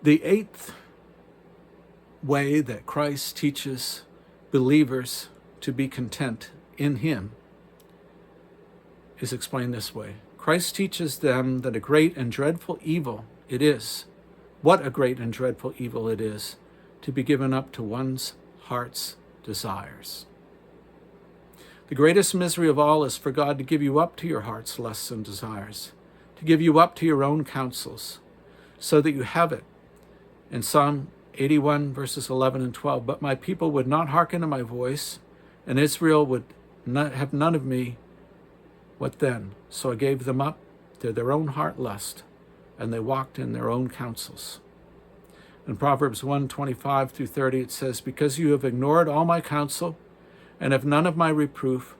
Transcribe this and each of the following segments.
The eighth way that Christ teaches believers to be content in him is explained this way. Christ teaches them that a great and dreadful evil it is, what a great and dreadful evil it is, to be given up to one's heart's desires. The greatest misery of all is for God to give you up to your heart's lusts and desires, to give you up to your own counsels, so that you have it. In Psalm 81, verses 11 and 12, but my people would not hearken to my voice, and Israel would not have none of me. What then? So I gave them up to their own heart lust, and they walked in their own counsels. In Proverbs 1:25 through 30, it says, because you have ignored all my counsel and have none of my reproof,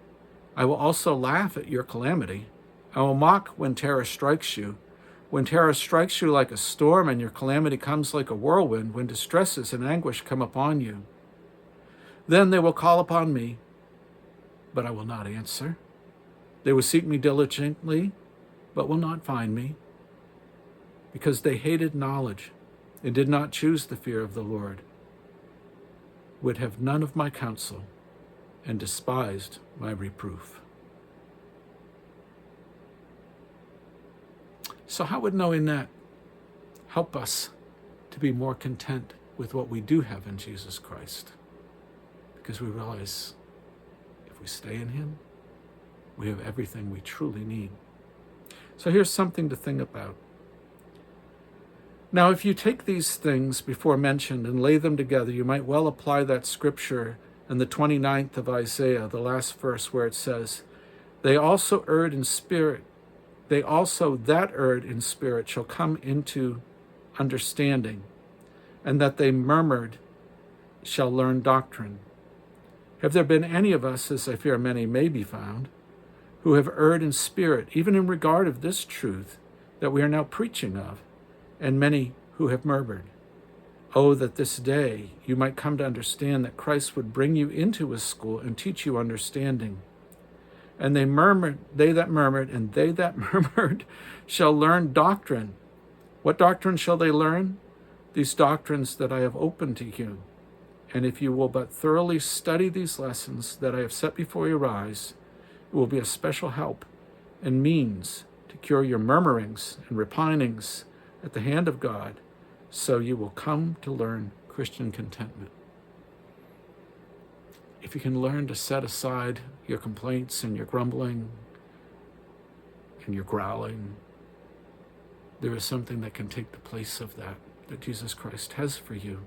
I will also laugh at your calamity. I will mock when terror strikes you. When terror strikes you like a storm and your calamity comes like a whirlwind, when distresses and anguish come upon you. Then they will call upon me, but I will not answer. They will seek me diligently, but will not find me, because they hated knowledge and did not choose the fear of the Lord, would have none of my counsel, and despised my reproof. So how would knowing that help us to be more content with what we do have in Jesus Christ? Because we realize if we stay in him, we have everything we truly need. So here's something to think about. Now, if you take these things before mentioned and lay them together, you might well apply that scripture in the 29th of Isaiah, the last verse, where it says, they also erred in spirit. They also that erred in spirit shall come into understanding, and that they murmured shall learn doctrine. Have there been any of us, as I fear many may be found, who have erred in spirit, even in regard of this truth that we are now preaching of, and many who have murmured? Oh, that this day you might come to understand that Christ would bring you into his school and teach you understanding. And they that murmured, and they that murmured shall learn doctrine. What doctrine shall they learn? These doctrines that I have opened to you. And if you will but thoroughly study these lessons that I have set before your eyes, it will be a special help and means to cure your murmurings and repinings at the hand of God, so you will come to learn Christian contentment. If you can learn to set aside your complaints and your grumbling and your growling, there is something that can take the place of that Jesus Christ has for you.